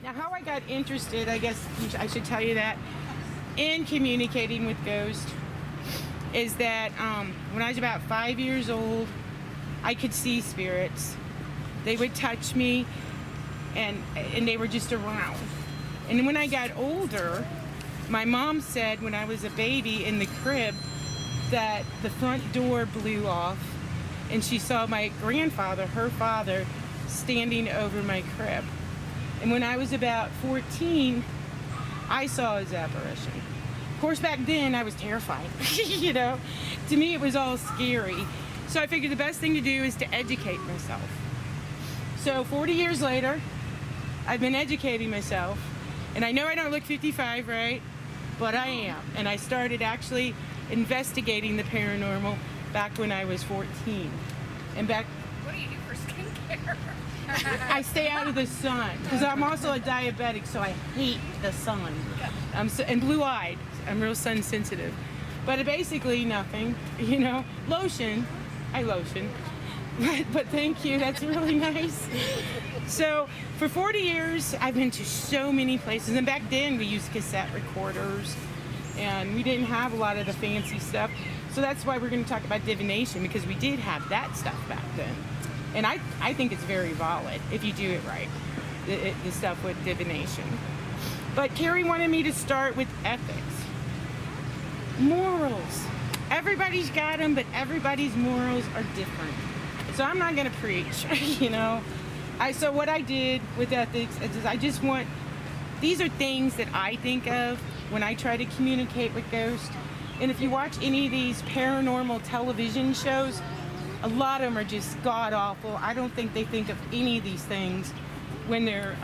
Now, how I got interested, I guess I should tell you that, in communicating with ghosts is that when I was about 5 years old, I could see spirits. They would touch me, and they were just around. And when I got older, my mom said when I was a baby in the crib that the front door blew off, and she saw my grandfather, her father, standing over my crib. And when I was about 14, I saw his apparition. Of course, back then I was terrified. You know, to me it was all scary. So I figured the best thing to do is to educate myself. So 40 years later, I've been educating myself, and I know I don't look 55, right? But I am. And I started actually investigating the paranormal back when I was 14. And back. What do you do for skincare? I stay out of the sun because I'm also a diabetic, so I hate the sun. And blue-eyed. I'm real sun sensitive. But basically nothing, you know. Lotion. I lotion. But thank you. That's really nice. So for 40 years, I've been to so many places. And back then, we used cassette recorders, and we didn't have a lot of the fancy stuff. So that's why we're going to talk about divination, because we did have that stuff back then. And I think it's very valid if you do it right, the stuff with divination. But Carrie wanted me to start with ethics. Morals. Everybody's got them, but everybody's morals are different. So I'm not going to preach, you know. So what I did with ethics is I just want, these are things that I think of when I try to communicate with ghosts. And if you watch any of these paranormal television shows, a lot of them are just god-awful. I don't think they think of any of these things when they're,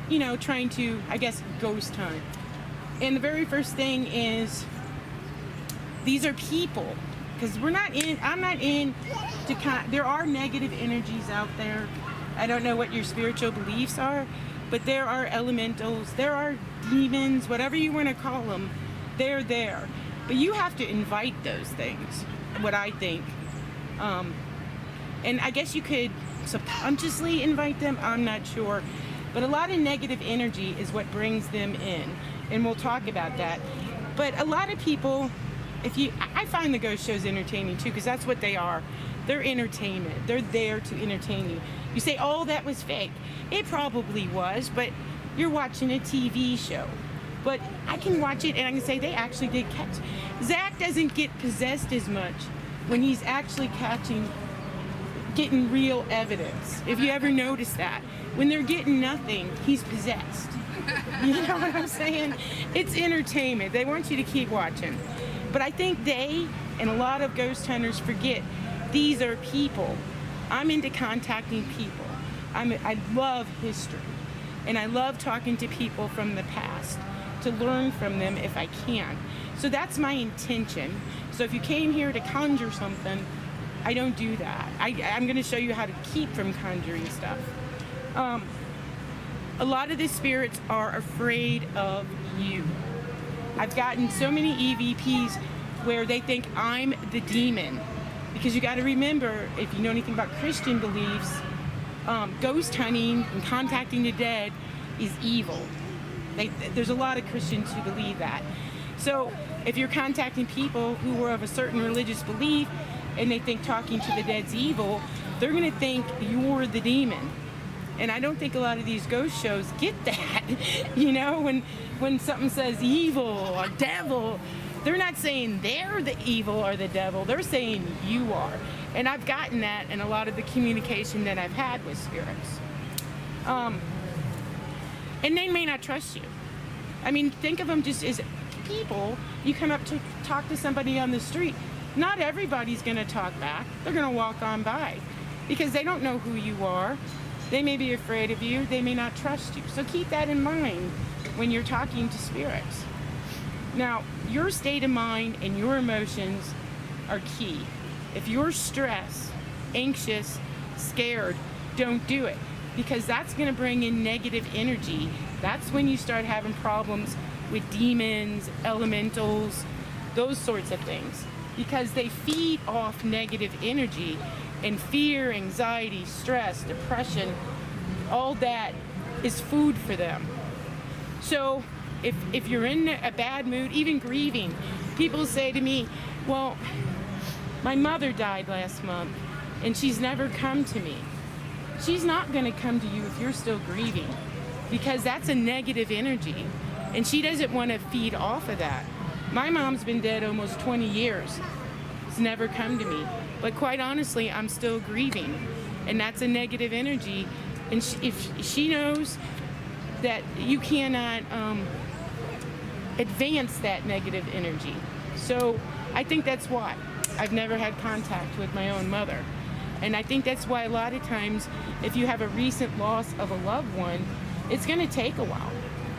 you know, trying to, I guess, ghost hunt. And the very first thing is, these are people. Because I'm not in to there are negative energies out there. I don't know what your spiritual beliefs are, but there are elementals, there are demons, whatever you want to call them, they're there. But you have to invite those things, what I think. And I guess you could subconsciously invite them, I'm not sure. But a lot of negative energy is what brings them in. And we'll talk about that. But a lot of people, I find the ghost shows entertaining too, because that's what they are. They're entertainment. They're there to entertain you. You say, oh, that was fake. It probably was, but you're watching a TV show. But I can watch it and I can say they actually did catch. Zach doesn't get possessed as much when he's actually getting real evidence. If you ever notice that. When they're getting nothing, he's possessed. You know what I'm saying? It's entertainment. They want you to keep watching. But I think they and a lot of ghost hunters forget these are people. I'm into contacting people. I love history. And I love talking to people from the past to learn from them if I can. So that's my intention. So if you came here to conjure something, I don't do that. I'm going to show you how to keep from conjuring stuff. A lot of the spirits are afraid of you. I've gotten so many EVPs where they think I'm the demon. Because you got to remember, if you know anything about Christian beliefs, ghost hunting and contacting the dead is evil. There's a lot of Christians who believe that. So if you're contacting people who are of a certain religious belief and they think talking to the dead's evil, they're going to think you're the demon. And I don't think a lot of these ghost shows get that. You know, when something says evil or devil, they're not saying they're the evil or the devil. They're saying you are. And I've gotten that in a lot of the communication that I've had with spirits. And they may not trust you. I mean, think of them just as people. You come up to talk to somebody on the street. Not everybody's going to talk back. They're going to walk on by because they don't know who you are. They may be afraid of you. They may not trust you. So keep that in mind when you're talking to spirits. Now, your state of mind and your emotions are key. If you're stressed, anxious, scared, don't do it, because that's going to bring in negative energy. That's when you start having problems with demons, elementals, those sorts of things, because they feed off negative energy, and fear, anxiety, stress, depression, all that is food for them. So if you're in a bad mood, even grieving, people say to me, well, my mother died last month and she's never come to me. She's not going to come to you if you're still grieving, because that's a negative energy and she doesn't want to feed off of that. My mom's been dead almost 20 years. It's never come to me. But quite honestly, I'm still grieving, and that's a negative energy. And if she knows that you cannot advance that negative energy. So I think that's why I've never had contact with my own mother. And I think that's why a lot of times, if you have a recent loss of a loved one, it's going to take a while,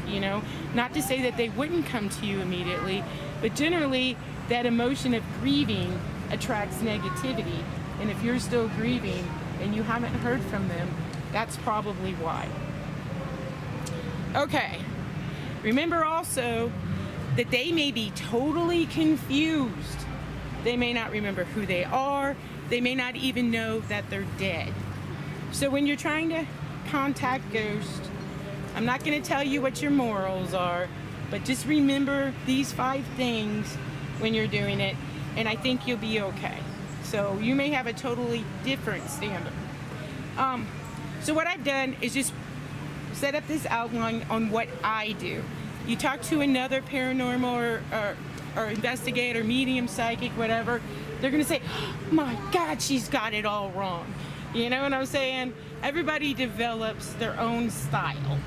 you know? Not to say that they wouldn't come to you immediately, but generally that emotion of grieving attracts negativity. And if you're still grieving and you haven't heard from them, that's probably why. Okay, remember also that they may be totally confused. They may not remember who they are. They may not even know that they're dead. So when you're trying to contact ghosts, I'm not going to tell you what your morals are, but just remember these 5 things when you're doing it, and I think you'll be okay. So you may have a totally different standard. So what I've done is just set up this outline on what I do. You talk to another paranormal or investigator, medium, psychic, whatever, they're going to say, oh my God, she's got it all wrong. You know what I'm saying? Everybody develops their own style.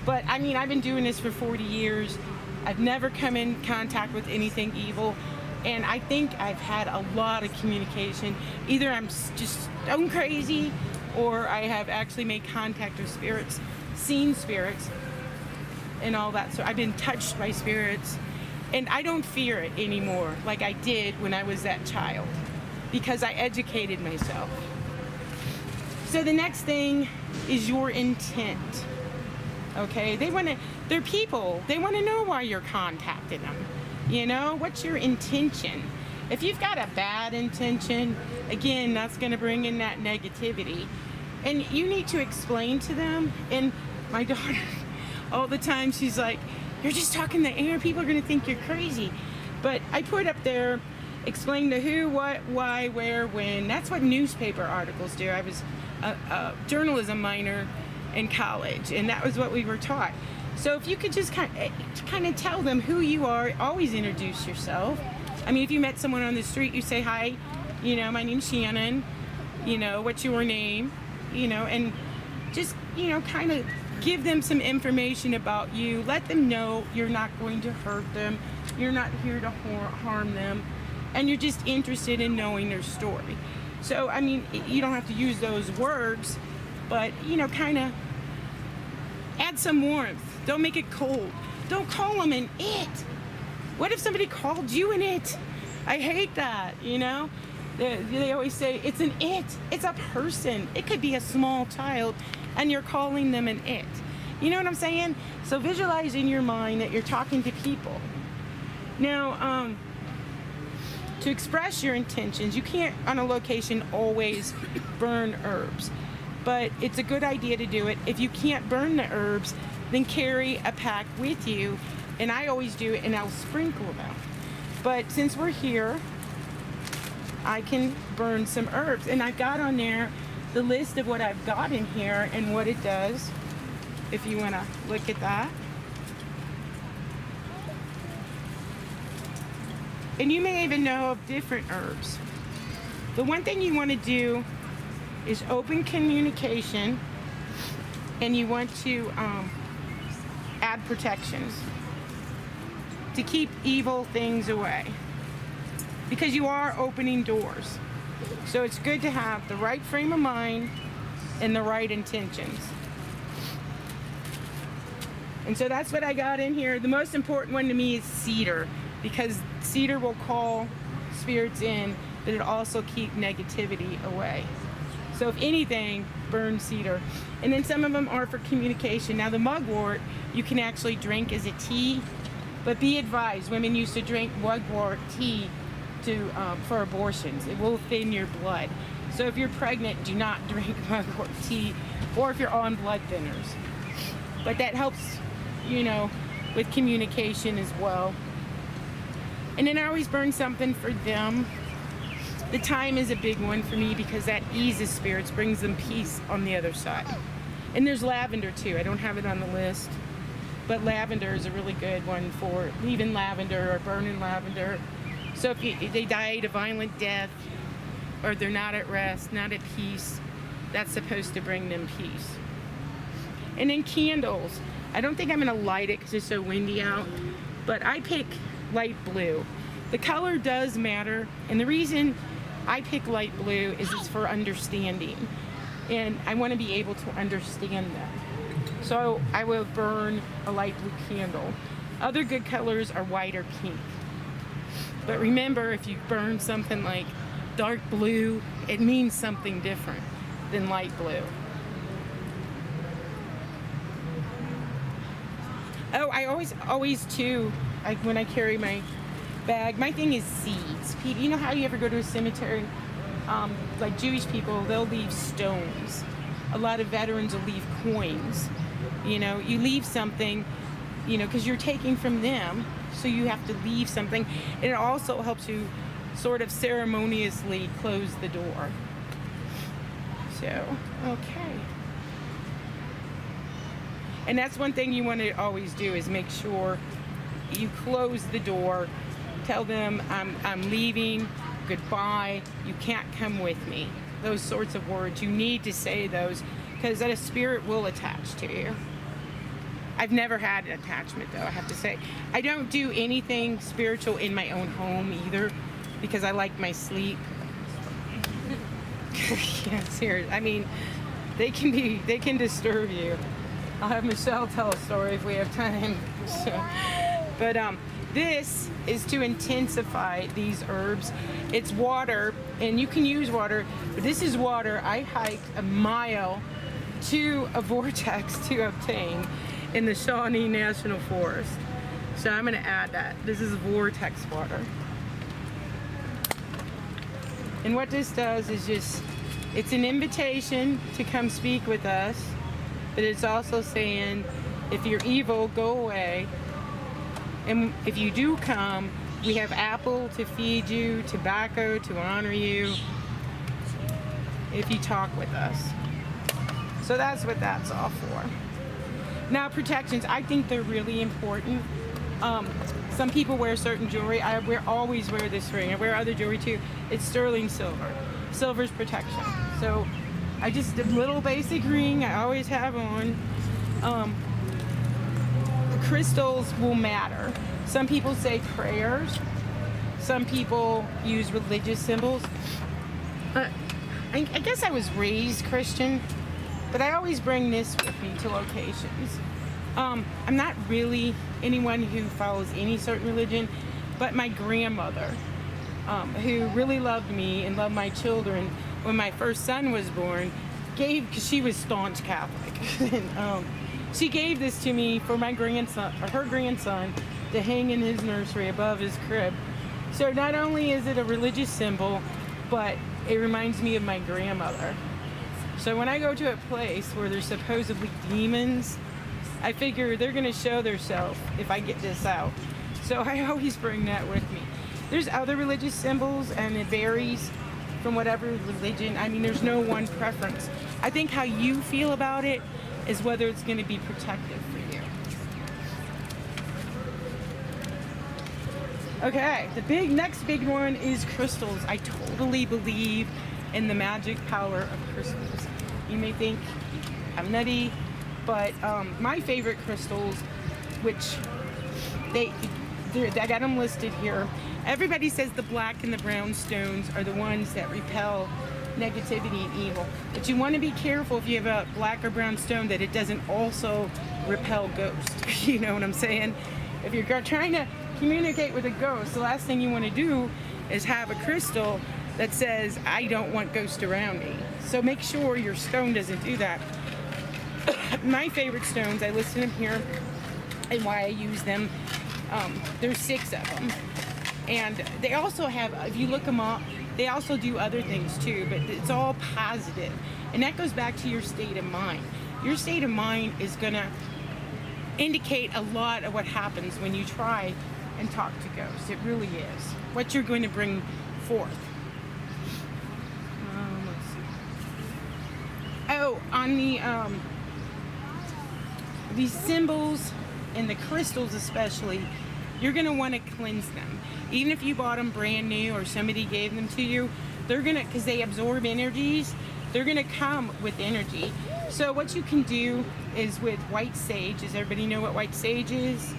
But I mean, I've been doing this for 40 years. I've never come in contact with anything evil. And I think I've had a lot of communication. Either I'm just stone crazy, or I have actually made contact with spirits, seen spirits, and all that. So I've been touched by spirits. And I don't fear it anymore like I did when I was that child, because I educated myself. So the next thing is your intent. Okay, they're people. They want to know why you're contacting them. You know, what's your intention? If you've got a bad intention, again, that's going to bring in that negativity. And you need to explain to them. And my daughter, all the time, she's like, you're just talking the air. People are going to think you're crazy. But I put up there, explain the who, what, why, where, when. That's what newspaper articles do. I was a journalism minor in college, and that was what we were taught. So if you could just kind of tell them who you are, always introduce yourself. I mean, if you met someone on the street, you say, hi, you know, my name's Shannon, you know, what's your name, you know, and just, you know, kind of give them some information about you. Let them know you're not going to hurt them. You're not here to harm them. And you're just interested in knowing their story. So, I mean, you don't have to use those words, but, you know, kind of add some warmth. Don't make it cold. Don't call them an it. What if somebody called you an it? I hate that, you know? They always say, it's an it. It's a person. It could be a small child, and you're calling them an it. You know what I'm saying? So visualize in your mind that you're talking to people. Now, to express your intentions, you can't, on a location, always burn herbs. But it's a good idea to do it. If you can't burn the herbs, then carry a pack with you. And I always do it, and I'll sprinkle them. But since we're here, I can burn some herbs. And I've got on there the list of what I've got in here and what it does, if you want to look at that. And you may even know of different herbs. The one thing you want to do is open communication, and you want to add protections to keep evil things away, because you are opening doors. So it's good to have the right frame of mind and the right intentions. And so that's what I got in here. The most important one to me is cedar, because cedar will call spirits in, but it'll also keep negativity away. So if anything, burn cedar. And then some of them are for communication. Now the mugwort, you can actually drink as a tea, but be advised, women used to drink mugwort tea for abortions. It will thin your blood. So if you're pregnant, do not drink mugwort tea, or if you're on blood thinners. but that helps, you know, with communication as well. And then I always burn something for them. The thyme is a big one for me because that eases spirits, brings them peace on the other side. And there's lavender too. I don't have it on the list, but lavender is a really good one for leaving lavender or burning lavender. So if they died a violent death, or they're not at rest, not at peace, that's supposed to bring them peace. And then candles. I don't think I'm gonna light it because it's so windy out, but I pick light blue. The color does matter, and the reason I pick light blue is it's for understanding. And I wanna be able to understand them. So I will burn a light blue candle. Other good colors are white or pink. But remember, if you burn something like dark blue, it means something different than light blue. Oh, I always too, when I carry my bag, my thing is seeds. You know how you ever go to a cemetery? Like Jewish people, they'll leave stones. A lot of veterans will leave coins. You know, you leave something, you know, because you're taking from them, so you have to leave something. And it also helps you sort of ceremoniously close the door. So, okay. And that's one thing you want to always do, is make sure you close the door. Tell them, I'm leaving, goodbye, you can't come with me. Those sorts of words, you need to say those, because that a spirit will attach to you. I've never had an attachment though, I have to say. I don't do anything spiritual in my own home either, because I like my sleep. Yeah, seriously. I mean, they can disturb you. I'll have Michelle tell a story if we have time. So, but this is to intensify these herbs. It's water, and you can use water, but this is water I hiked a mile to a vortex to obtain in the Shawnee National Forest. So I'm gonna add that. This is vortex water. And what this does is it's an invitation to come speak with us, but it's also saying, if you're evil, go away. And if you do come, we have apple to feed you, tobacco to honor you, if you talk with us. So that's what that's all for. Now, protections, I think they're really important. Some people wear certain jewelry. I always wear this ring. I wear other jewelry too. It's sterling silver. Silver's protection. So I just a little basic ring I always have on. The crystals will matter. Some people say prayers. Some people use religious symbols. I guess I was raised Christian, but I always bring this with me to locations. I'm not really anyone who follows any certain religion, but my grandmother, who really loved me and loved my children when my first son was born, because she was staunch Catholic, and she gave this to me for my grandson, or her grandson, to hang in his nursery above his crib. So not only is it a religious symbol, but it reminds me of my grandmother. So when I go to a place where there's supposedly demons, I figure they're going to show themselves if I get this out. So I always bring that with me. There's other religious symbols, and it varies from whatever religion. I mean, there's no one preference. I think how you feel about it is whether it's going to be protective for you. Okay, the next big one is crystals. I totally believe in the magic power of crystals. You may think I'm nutty, but my favorite crystals, which I got them listed here. Everybody says the black and the brown stones are the ones that repel negativity and evil. But you want to be careful if you have a black or brown stone that it doesn't also repel ghosts. You know what I'm saying? If you're trying to communicate with a ghost, the last thing you want to do is have a crystal that says, I don't want ghosts around me. So make sure your stone doesn't do that. My favorite stones, I listed them here and why I use them. There's 6 of them. And they also have, if you look them up, they also do other things too, but it's all positive. And that goes back to your state of mind. Your state of mind is gonna indicate a lot of what happens when you try and talk to ghosts. It really is what you're going to bring forth. Let's see. Oh, on the these symbols and the crystals especially, you're going to want to cleanse them. Even if you bought them brand new or somebody gave them to you, they're going to, because they absorb energies, they're going to come with energy. So what you can do is with white sage. Does everybody know what white sage is?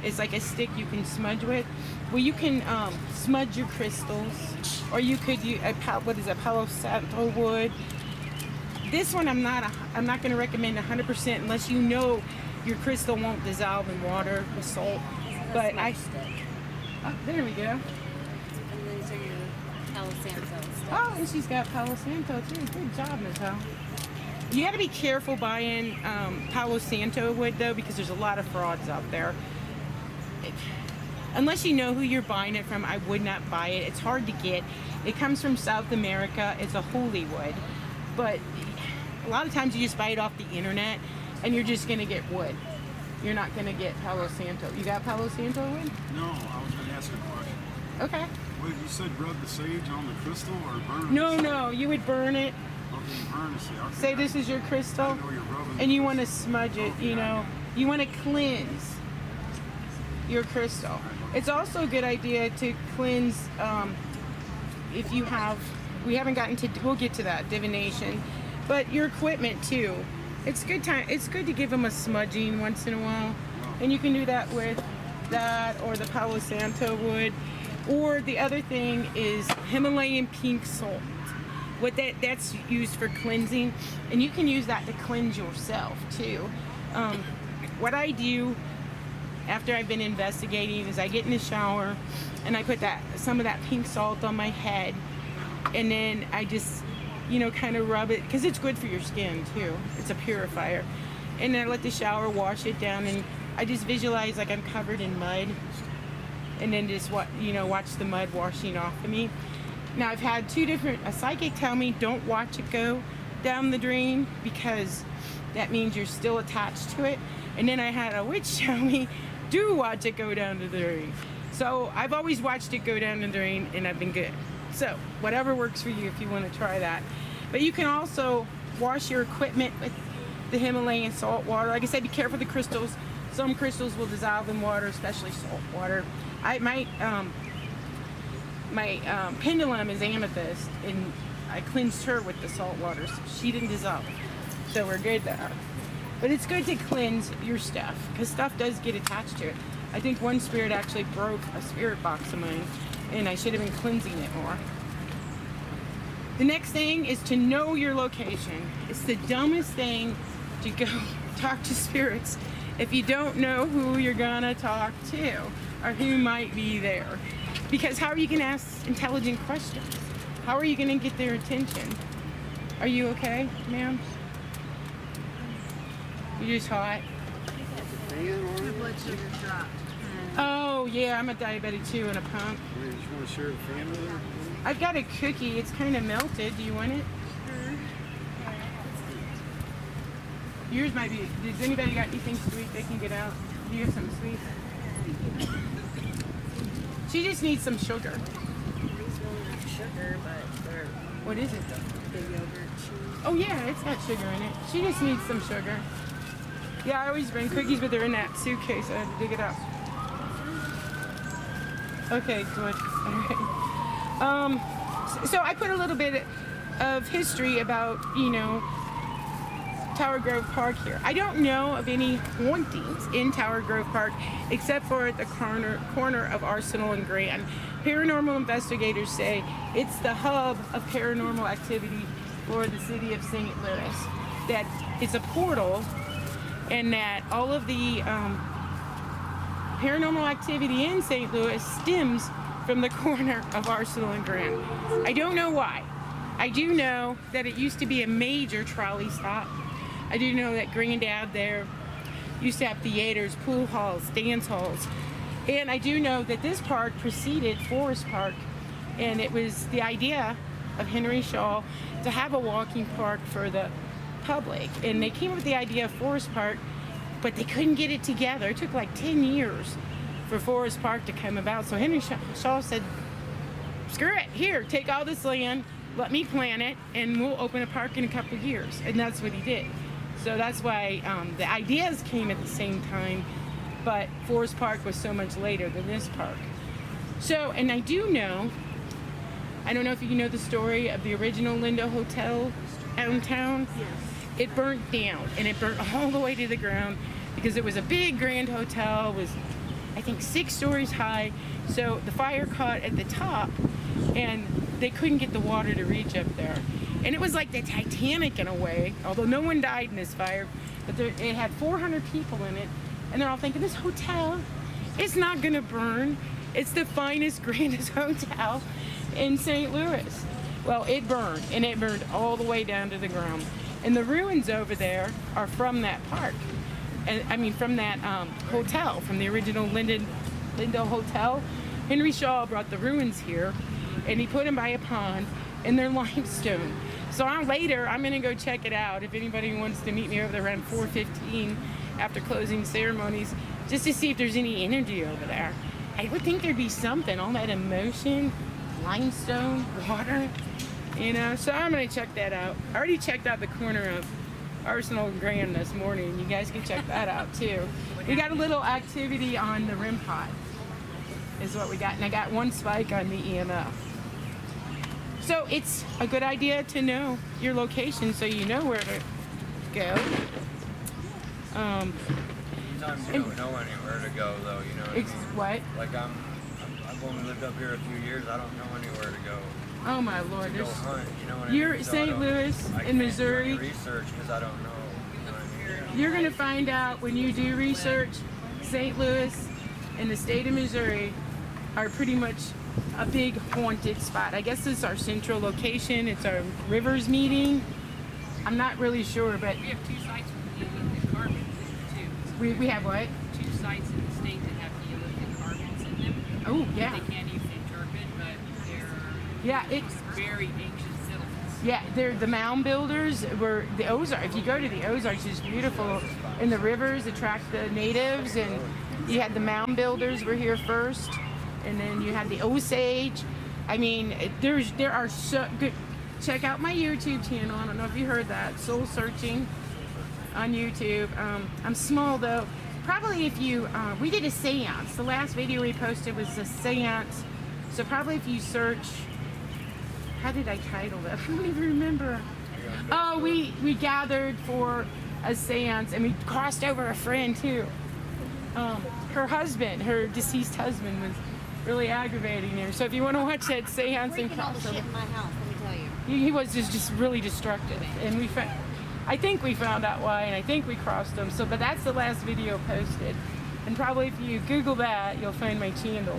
It's like a stick you can smudge with. Well, you can smudge your crystals, or you could use what is a Palo Santo wood. This one I'm not going to recommend 100% unless you know your crystal won't dissolve in water with salt. But oh, there we go. And these are your Palo Santo stuff. Oh, and she's got Palo Santo too. Good job, Nicole. You got to be careful buying Palo Santo wood though, because there's a lot of frauds out there. Unless you know who you're buying it from, I would not buy it. It's hard to get. It comes from South America. It's a holy wood, but a lot of times you just buy it off the internet, and you're just gonna get wood. You're not gonna get Palo Santo. You got Palo Santo wood? No, I was going to ask a question. Okay. Wait, you said rub the sage on the crystal or burn it? No, you would burn it. Okay, you burn it. Okay, Say this is your crystal, I know you're rubbing and you the want to crystal. smudge it. Okay, You know, you want to cleanse your crystal. It's also a good idea to cleanse if you have. We haven't gotten to. We'll get to that divination, but your equipment too. It's good time. It's good to give them a smudging once in a while, and you can do that with that or the Palo Santo wood, or the other thing is Himalayan pink salt. What that's used for cleansing, and you can use that to cleanse yourself too. What I do after I've been investigating is I get in the shower and I put some of that pink salt on my head, and then I just kind of rub it because it's good for your skin too. It's a purifier, and then I let the shower wash it down, and I just visualize like I'm covered in mud, and then just watch the mud washing off of me. Now I've had a psychic tell me don't watch it go down the drain because that means you're still attached to it. And then I had a witch tell me do watch it go down the drain. So I've always watched it go down the drain and I've been good. So whatever works for you if you want to try that. But you can also wash your equipment with the Himalayan salt water. Like I said, be careful of the crystals. Some crystals will dissolve in water, especially salt water. My pendulum is amethyst, and I cleansed her with the salt water, so she didn't dissolve. So we're good there. But it's good to cleanse your stuff, because stuff does get attached to it. I think one spirit actually broke a spirit box of mine, and I should have been cleansing it more. The next thing is to know your location. It's the dumbest thing to go talk to spirits if you don't know who you're gonna talk to or who might be there. Because how are you going to ask intelligent questions? How are you going to get their attention? Are you okay, ma'am? You're just hot? Your blood sugar dropped. Oh, yeah, I'm a diabetic too and a pump. Wait, you want to share the fan with her? I've got a cookie. It's kind of melted. Do you want it? Yours might be. Does anybody got anything sweet they can get out? Do you have something sweet? She just needs some sugar. These really not sugar, but they're What is it? the yogurt cheese. Oh yeah, it's got sugar in it. She just needs some sugar. Yeah, I always bring cookies, but they're in that suitcase. I had to dig it out. Okay, good. All right. So I put a little bit of history about, Tower Grove Park here. I don't know of any hauntings in Tower Grove Park except for at the corner of Arsenal and Grand. Paranormal investigators say it's the hub of paranormal activity for the city of St. Louis. That it's a portal, and that all of the paranormal activity in St. Louis stems from the corner of Arsenal and Grand. I don't know why. I do know that it used to be a major trolley stop. I do know that Grandad there used to have theaters, pool halls, dance halls. And I do know that this park preceded Forest Park, and it was the idea of Henry Shaw to have a walking park for the public. And they came up with the idea of Forest Park but they couldn't get it together. It took like 10 years for Forest Park to come about. So Henry Shaw said, screw it, here, take all this land, let me plan it, and we'll open a park in a couple of years. And that's what he did. So that's why the ideas came at the same time, but Forest Park was so much later than this park. So, and I don't know if you know the story of the original Lindo Hotel downtown. Yes. It burnt down, and it burnt all the way to the ground because it was a big grand hotel. It was, I think, 6 stories high. So the fire caught at the top, and they couldn't get the water to reach up there. And it was like the Titanic in a way, although no one died in this fire. But it had 400 people in it, and they're all thinking, this hotel is not going to burn. It's the finest, grandest hotel in St. Louis. Well, it burned, and it burned all the way down to the ground. And the ruins over there are from that park. And I mean, from that hotel, from the original Lindo Hotel. Henry Shaw brought the ruins here, and he put them by a pond, and they're limestone. So later, I'm gonna go check it out if anybody wants to meet me over there around 4:15 after closing ceremonies, just to see if there's any energy over there. I would think there'd be something, all that emotion, limestone, water, you know, so I'm gonna check that out. I already checked out the corner of Arsenal and Grand this morning. You guys can check that out too. We got a little activity on the rim pot is what we got, and I got 1 spike on the EMF. So it's a good idea to know your location so you know where to go. Sometimes you don't know anywhere to go, though. You know what I mean? What? Like I've only lived up here a few years. I don't know anywhere to go. Oh my Lord! Go hunt. You know what I You're mean? So St. Louis in Missouri. Research because I don't know. You know what I mean? You're gonna find out when you do research. St. Louis and the state of Missouri are pretty much a big haunted spot. I guess this is our central location. It's our rivers meeting. I'm not really sure, but We have 2 sites with Neolithic carbons too. we have what? 2 sites in the state that have Neolithic carbons in them. Oh yeah, They can't even interpret, but they're yeah. It's very ancient settlements. yeah. They're the mound builders. Were the Ozarks. If you go to the Ozarks, it's beautiful, and the rivers attract the natives. And you had the mound builders were here first, and then you had the Osage. I mean, there are so good. Check out my YouTube channel. I don't know if you heard that. Soul Searching on YouTube. I'm small though. Probably if you, we did a seance. The last video we posted was a seance. So probably if you search, how did I title it? I don't even remember. Oh, we gathered for a seance, and we crossed over a friend too. Her husband, her deceased husband, was really aggravating her. So if you want to watch that seance and Breaking all the cross shit over. in my house, let me tell you. He was just really destructive, and I think we found out why, and I think we crossed him. So, but that's the last video posted, and probably if you Google that, you'll find my channel.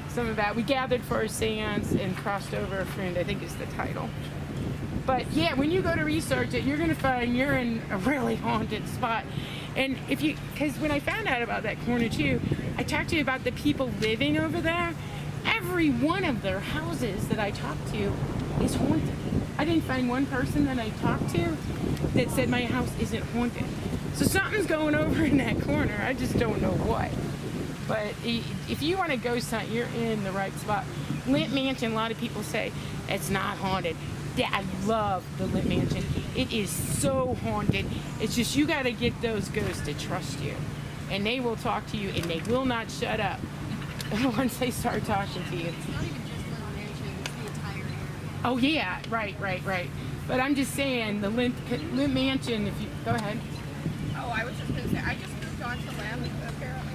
Some of that we gathered for a seance and crossed over a friend, I think is the title. But yeah, when you go to research it, you're gonna find you're in a really haunted spot. And because when I found out about that corner too, I talked to you about the people living over there. Every one of their houses that I talked to is haunted. I didn't find one person that I talked to that said my house isn't haunted. So something's going over in that corner. I just don't know what. But if you want to ghost hunt, you're in the right spot. Lint Mansion, a lot of people say it's not haunted. I love the Lint Mansion. It is so haunted. It's just you got to get those ghosts to trust you. And they will talk to you, and they will not shut up once they start talking to you. It's not even just Little Mansion, it's the entire area. Oh yeah, right. But I'm just saying the Lint Mansion. If you go ahead. Oh, I was just gonna say, I just moved on to land apparently.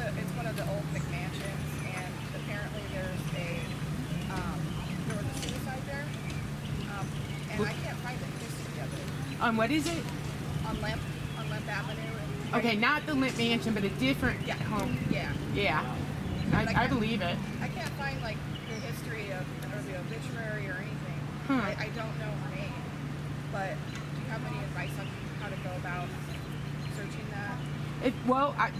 It's one of the old McMansions, and apparently there was a suicide there. And I can't find the history of it. On what is it? On Lamp Avenue. Okay, not the Lint Mansion, but a different home. Yeah. Yeah, I believe it. I can't find like the history of or the obituary or anything. Huh. I don't know her name. But do you have any advice on how to go about searching that?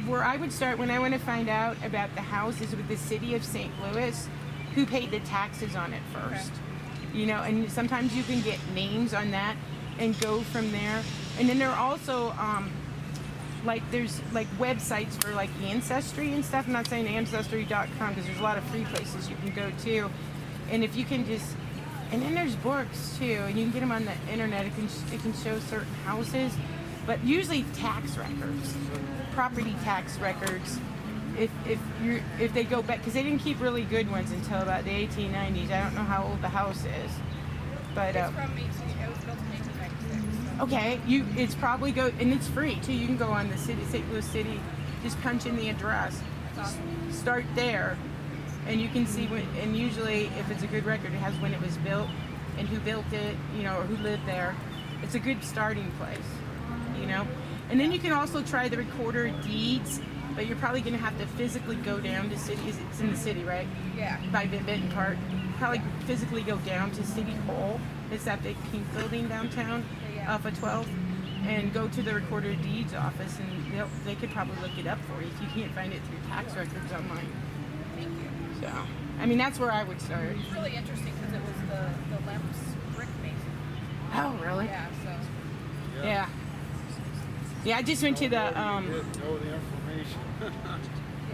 Where I would start when I want to find out about the house is with the city of St. Louis, who paid the taxes on it first. Okay. You know, and sometimes you can get names on that and go from there. And then there are also like there's like websites for like ancestry and stuff. I'm not saying ancestry.com because there's a lot of free places you can go to. And if you can just, and then there's books too, and you can get them on the internet. It can show certain houses, but usually tax records, property tax records. If they go back, because they didn't keep really good ones until about the 1890s. I don't know how old the house is, but It's from 18. It was built in 1896. So. okay, it's probably and it's free too. You can go on the St. Louis City, just punch in the address, That's awesome. start there, and you can see when. And usually, if it's a good record, it has when it was built and who built it, or who lived there. It's a good starting place, And then you can also try the recorder of deeds, but you're probably going to have to physically go down to city. It's in the city, right? Yeah. By Benton Park. Probably physically go down to City Hall. It's that big pink building downtown off of 12th, and go to the recorder of deeds office, and they could probably look it up for you if you can't find it through tax records online. Thank you. So, I mean, that's where I would start. It's really interesting because it was the Lemps brick mason. Oh, really? Yeah. So. Yeah. Yeah, I just went to the Know the information.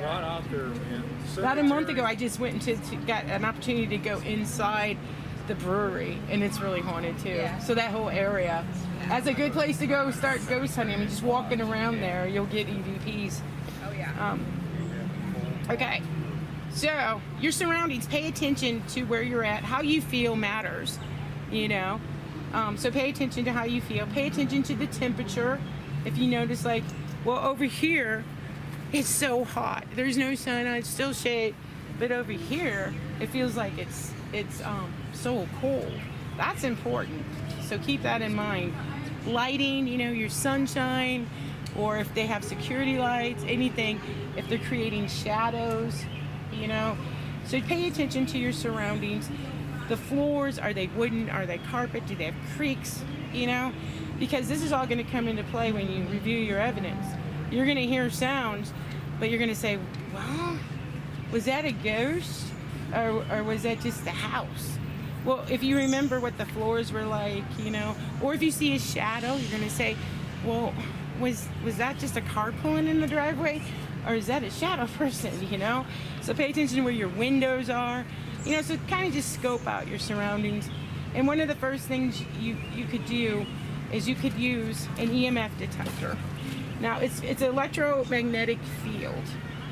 Right out there, man. about a month ago. I just went to got an opportunity to go inside the brewery, and it's really haunted too. Yeah. So that whole area, that's a good place to go start ghost hunting. I mean, just walking around there, you'll get EVPs. Oh yeah. Okay, so your surroundings. Pay attention to where you're at. How you feel matters. So pay attention to how you feel. Pay attention to the temperature. If you notice, like, well, over here, it's so hot. There's no sun, it's still shade. But over here, it feels like it's so cold. That's important. So keep that in mind. Lighting, your sunshine, or if they have security lights, anything, if they're creating shadows, So pay attention to your surroundings. The floors, are they wooden? Are they carpet? Do they have creaks? Because this is all going to come into play when you review your evidence. You're going to hear sounds, but you're going to say, well, was that a ghost? Or was that just the house? Well, if you remember what the floors were like, or if you see a shadow, you're going to say, well, was that just a car pulling in the driveway? Or is that a shadow person, So pay attention to where your windows are, so kind of just scope out your surroundings. And one of the first things you could do is you could use an EMF detector. Now it's electromagnetic field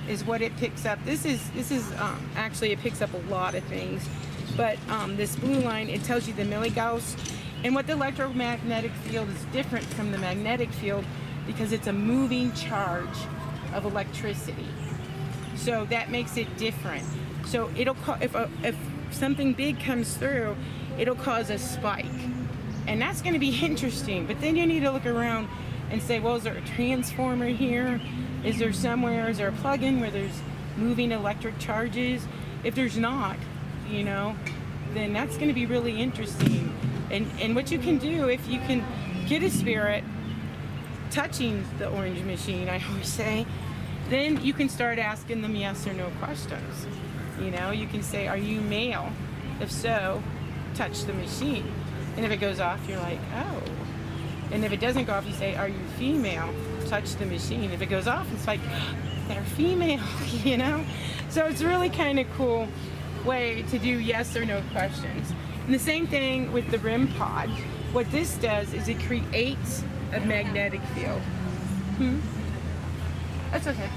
is what it picks up. This is actually, it picks up a lot of things, but this blue line, it tells you the milligauss. And what the electromagnetic field is different from the magnetic field because it's a moving charge of electricity. So that makes it different. So if something big comes through, it'll cause a spike. And that's going to be interesting. But then you need to look around and say, well, is there a transformer here? Is there a plug-in where there's moving electric charges? If there's not, then that's going to be really interesting. And what you can do, if you can get a spirit touching the orange machine, I always say, then you can start asking them yes or no questions. You can say, are you male? If so, touch the machine. And if it goes off, you're like, oh. And if it doesn't go off, you say, are you female? Touch the machine. If it goes off, it's like, they're female, So it's really kind of cool way to do yes or no questions. And the same thing with the REM pod. What this does is it creates a magnetic field. That's okay.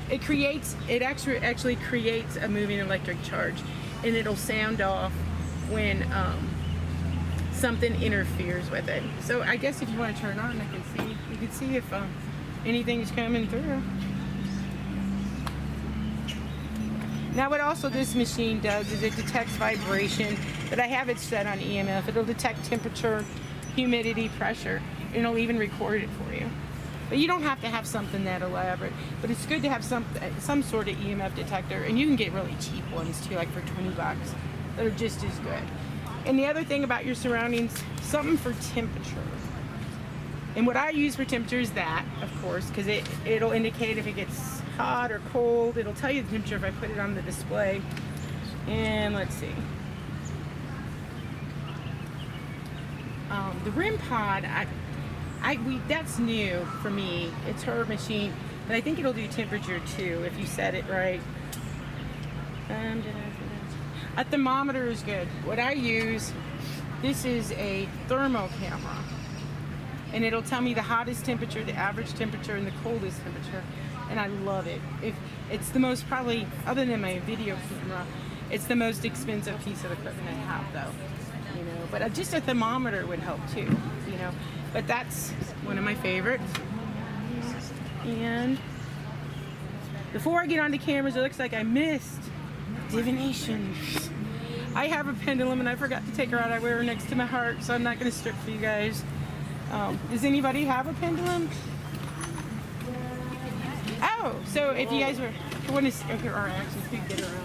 It actually creates a moving electric charge, and it'll sound off when something interferes with it. So I guess if you want to turn on, you can see if anything's coming through. Now what also this machine does is it detects vibration, but I have it set on EMF. It'll detect temperature, humidity, pressure, and it'll even record it for you. But you don't have to have something that elaborate, but it's good to have some sort of EMF detector, and you can get really cheap ones too, like for $20 that are just as good. And the other thing about your surroundings, something for temperature. And what I use for temperature is that, of course, because it'll indicate if it gets hot or cold. It'll tell you the temperature if I put it on the display. And let's see. The REM pod, That's new for me. It's her machine, but I think it'll do temperature too if you set it right. A thermometer is good. What I use, this is a Thermo Camera, and it'll tell me the hottest temperature, the average temperature, and the coldest temperature, and I love it. If it's the most, probably other than my video camera, it's the most expensive piece of equipment I have, though. You know, but just a thermometer would help too. You know, but that's one of my favorites. And before I get on the cameras, it looks like I missed divination. I have a pendulum and I forgot to take her out. I wear her next to my heart, so I'm not going to strip for you guys. Does anybody have a pendulum? Oh, so if you guys want to, here are actually, you can get her out.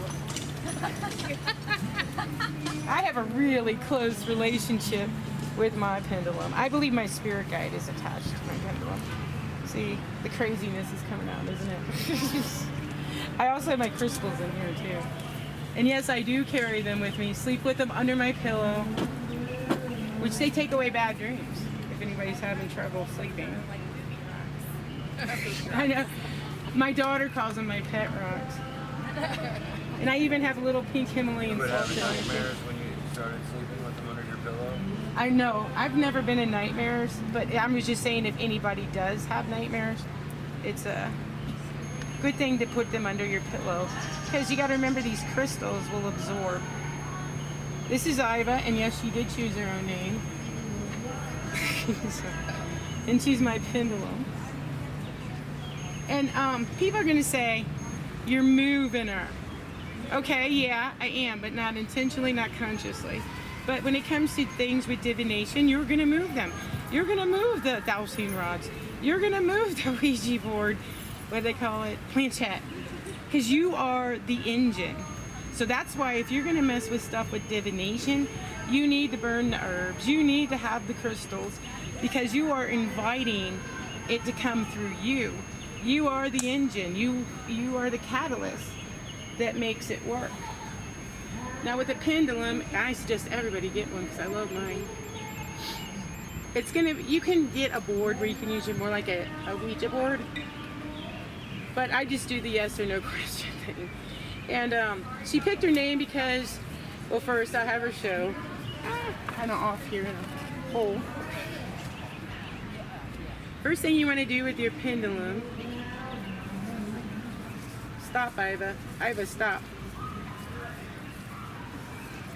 I have a really close relationship with my pendulum. I believe my spirit guide is attached to my pendulum. See, the craziness is coming out, isn't it? I also have my crystals in here too. And yes, I do carry them with me. Sleep with them under my pillow, which they take away bad dreams if anybody's having trouble sleeping. I know. My daughter calls them my pet rocks. And I even have a little pink Himalayan But salt. having nightmares when you started sleeping with them under your pillow? I know. I've never been in nightmares, but I was just saying if anybody does have nightmares, it's a good thing to put them under your pillow. Because you got to remember these crystals will absorb. This is Iva, and yes, she did choose her own name. And she's my pendulum. And people are going to say, you're moving her. Okay, yeah, I am, but not intentionally, not consciously. But when it comes to things with divination, you're going to move them. You're going to move the dowsing rods. You're going to move the Ouija board, what do they call it, planchette. Because you are the engine. So that's why if you're going to mess with stuff with divination, you need to burn the herbs. You need to have the crystals, because you are inviting it to come through you. You are the engine. You are the catalyst that makes it work. Now with a pendulum, I suggest everybody get one because I love mine. You can get a board where you can use it more like a Ouija board, but I just do the yes or no question thing. And she picked her name because, well, first I'll have her show. Kind of off here in a hole. First thing you want to do with your pendulum, stop, Iva. Iva, stop.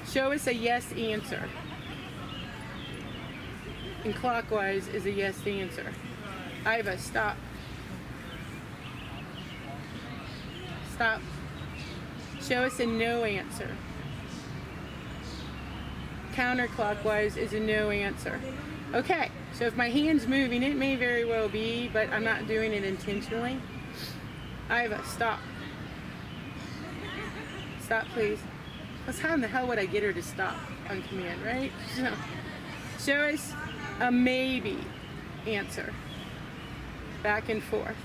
Show us a yes answer. And clockwise is a yes answer. Iva, stop. Stop. Show us a no answer. Counterclockwise is a no answer. Okay, so if my hand's moving, it may very well be, but I'm not doing it intentionally. Iva, stop. Stop, please. Because how in the hell would I get her to stop on command, right? So, show us a maybe answer. Back and forth.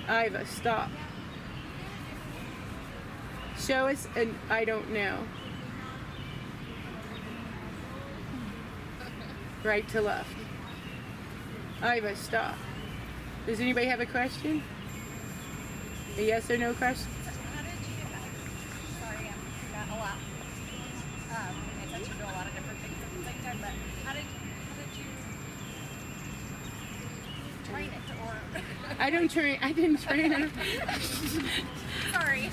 Iva, stop. Show us an I don't know. Right to left. Iva, stop. Does anybody have a question? A yes or no question? How did you, sorry, I'm got a lot. I tend to do a lot of different things at the same time, but how did you train it to work? I didn't train her. Sorry.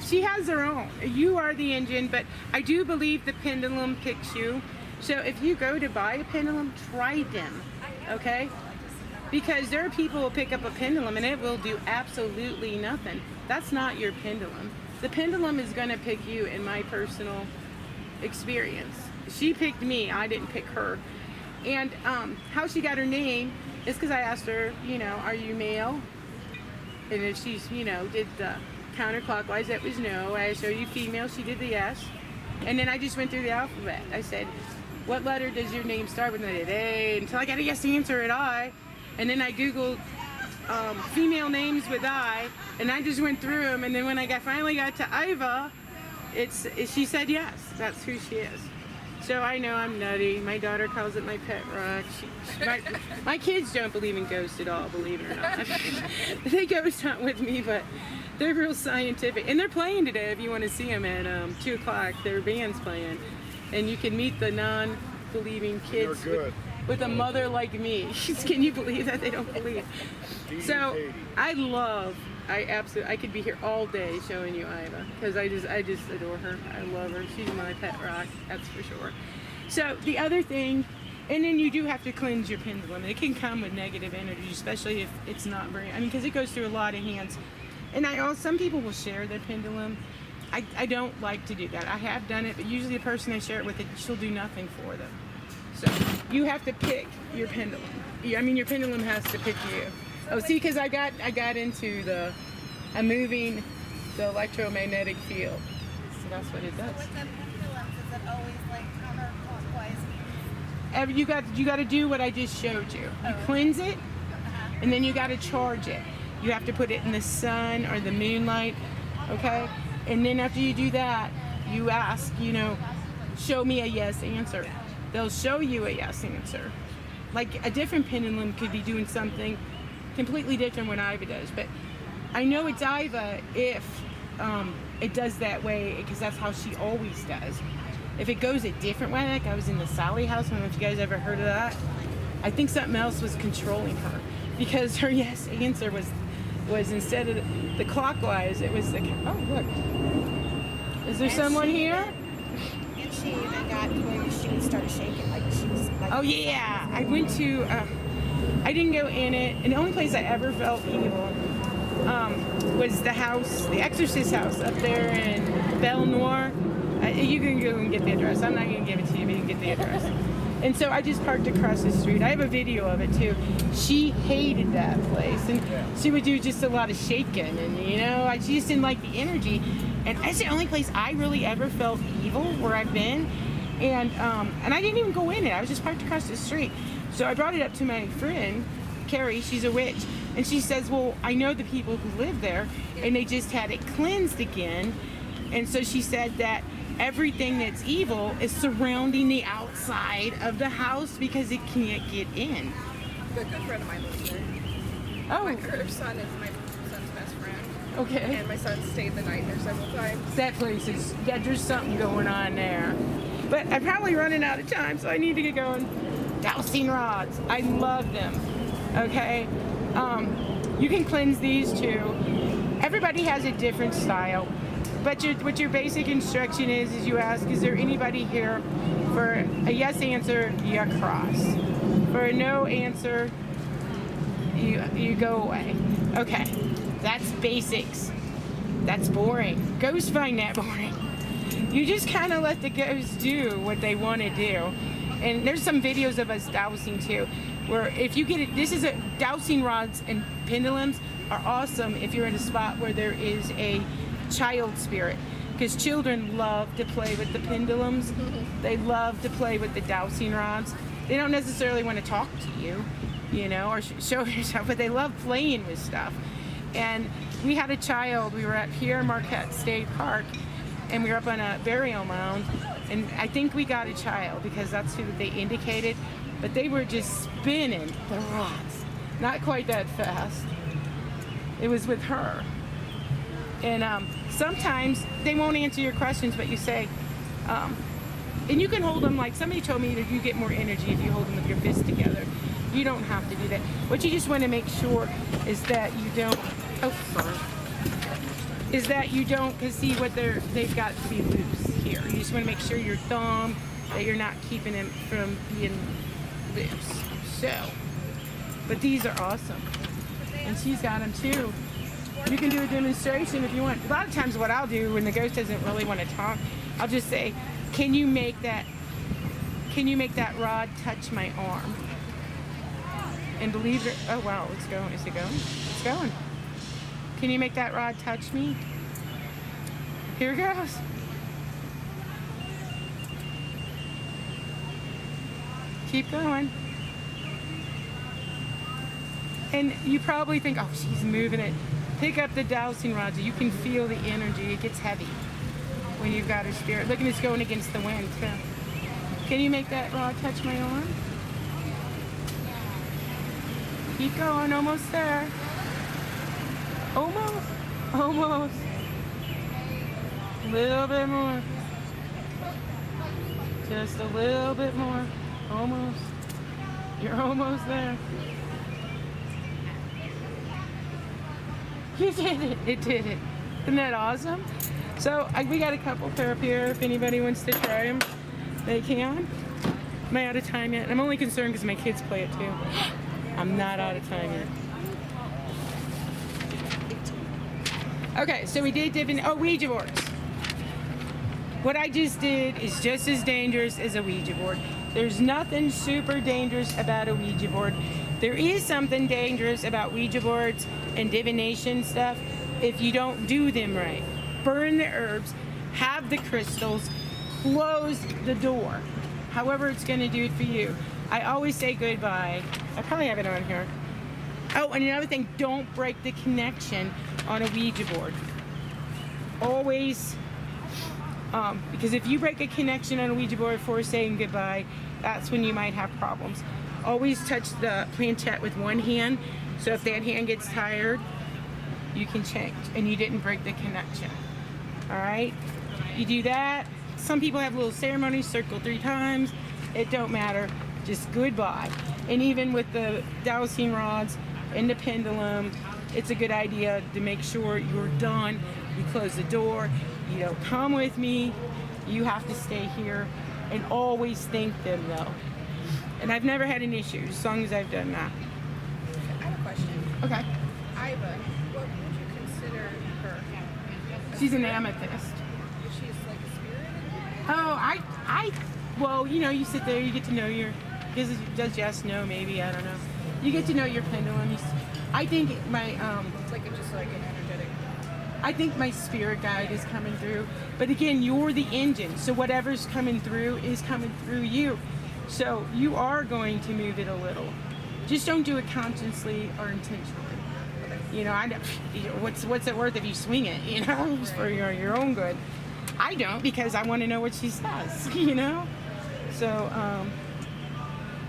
She has her own. You are the engine, but I do believe the pendulum picks you. So if you go to buy a pendulum, try them, okay? Because there are people who pick up a pendulum and it will do absolutely nothing. That's not your pendulum. The pendulum is going to pick you, in my personal experience. She picked me, I didn't pick her. And how she got her name is because I asked her, are you male? And if she's, did the counterclockwise, that was no. I asked her, are you female? She did the yes. And then I just went through the alphabet. I said, what letter does your name start with? And I did A until I got a yes answer at I. And then I Googled female names with I, and I just went through them. And then when I finally got to Iva, she said yes. That's who she is. So I know I'm nutty. My daughter calls it my pet rock. My kids don't believe in ghosts at all, believe it or not. They ghost hunt with me, but they're real scientific. And they're playing today if you want to see them at 2 o'clock. Their band's playing. And you can meet the non-believing kids with a mother like me. Can you believe that? They don't believe. So I could be here all day showing you Iva because I just adore her. I love her. She's my pet rock, that's for sure. So the other thing, and then you do have to cleanse your pendulum. It can come with negative energy, especially if it's not very, because it goes through a lot of hands. And some people will share their pendulum. I don't like to do that. I have done it, but usually the person I share it with, she'll do nothing for them. So you have to pick your pendulum. Your pendulum has to pick you. Oh, see, because I got into I'm moving the electromagnetic field. So that's what it does. With the pendulums, is it always like counterclockwise? You got to do what I just showed you. You cleanse it, and then you got to charge it. You have to put it in the sun or the moonlight, okay? And then after you do that, you ask, show me a yes answer. They'll show you a yes answer. Like a different pendulum could be doing something completely different what Iva does, but I know it's Iva if it does that way, because that's how she always does. If it goes a different way, like I was in the Sally house, I don't know if you guys ever heard of that. I think something else was controlling her, because her yes answer was instead of the clockwise, it was the, oh look, is there someone here? And she even got to where she would start shaking like she was like. Oh yeah, I went to, I didn't go in it, and the only place I ever felt evil was the house, the Exorcist house up there in Belle Noire. You can go and get the address. I'm not going to give it to you, but you can get the address. And so I just parked across the street. I have a video of it too. She hated that place, and she would do just a lot of shaking, and she just didn't like the energy. And that's the only place I really ever felt evil where I've been. And I didn't even go in it. I was just parked across the street. So I brought it up to my friend, Carrie. She's a witch. And she says, well, I know the people who live there, and they just had it cleansed again. And so she said that everything that's evil is surrounding the outside of the house because it can't get in. A good friend of mine lives there. Oh. Her son is my son's best friend. Okay. And my son stayed the night there several times. That place is, there's something going on there. But I'm probably running out of time, so I need to get going. Dowsing rods. I love them. Okay? You can cleanse these too. Everybody has a different style. But what your basic instruction is you ask, is there anybody here? For a yes answer, you cross. For a no answer, you go away. Okay, that's basics. That's boring. Ghosts find that boring. You just kind of let the ghosts do what they want to do. And there's some videos of us dowsing too, where if you get it, dowsing rods and pendulums are awesome if you're in a spot where there is a child spirit, because children love to play with the pendulums. They love to play with the dowsing rods. They don't necessarily want to talk to you, or show yourself, but they love playing with stuff. And we had a child, we were at Pierre Marquette State Park, and we were up on a burial mound, and I think we got a child because that's who they indicated, but they were just spinning the rods. Not quite that fast. It was with her. And sometimes they won't answer your questions, but you say, and you can hold them, like somebody told me that you get more energy if you hold them with your fists together. You don't have to do that. What you just want to make sure is that you don't, because see what they've got to be loose here. You just want to make sure your thumb, that you're not keeping them from being loose. So, but these are awesome. And she's got them too. You can do a demonstration if you want. A lot of times what I'll do when the ghost doesn't really want to talk, I'll just say, can you make that rod touch my arm? And believe it, oh wow, it's going, is it going? It's going. Can you make that rod touch me? Here it goes. Keep going. And you probably think, oh, she's moving it. Pick up the dowsing rods. You can feel the energy. It gets heavy when you've got a spirit. Look at it's going against the wind too. Can you make that rod touch my arm? Keep going, almost there. Almost. Almost. A little bit more. Just a little bit more. Almost. You're almost there. You did it. It did it. Isn't that awesome? So we got a couple pair up here. If anybody wants to try them, they can. Am I out of time yet? I'm only concerned because my kids play it too. I'm not out of time yet. Okay, so we did Ouija boards. What I just did is just as dangerous as a Ouija board. There's nothing super dangerous about a Ouija board. There is something dangerous about Ouija boards and divination stuff if you don't do them right. Burn the herbs, have the crystals, close the door. However it's going to do it for you. I always say goodbye. I probably have it on here. Oh, and another thing, don't break the connection on a Ouija board. Always, because if you break a connection on a Ouija board before saying goodbye, that's when you might have problems. Always touch the planchette with one hand, so if that hand gets tired, you can change, and you didn't break the connection. All right? You do that. Some people have little ceremonies, circle 3 times. It don't matter. Just goodbye. And even with the dowsing rods and the pendulum, it's a good idea to make sure you're done. You close the door. You don't come with me. You have to stay here, and always thank them though. And I've never had an issue as long as I've done that. I have a question. Okay. Iva, what would you consider her? She's an amethyst. She's like a spirit? Oh, well, you know, you sit there, you get to know your, does yes, no, maybe, I don't know. You get to know your pendulum. I think my, It's like just like an energetic. I think my spirit guide is coming through. But again, you're the engine, so whatever's coming through is coming through you. So you are going to move it a little. Just don't do it consciously or intentionally. You know, what's it worth if you swing it, you know, just for your own good. I don't, because I want to know what she says, you know? So,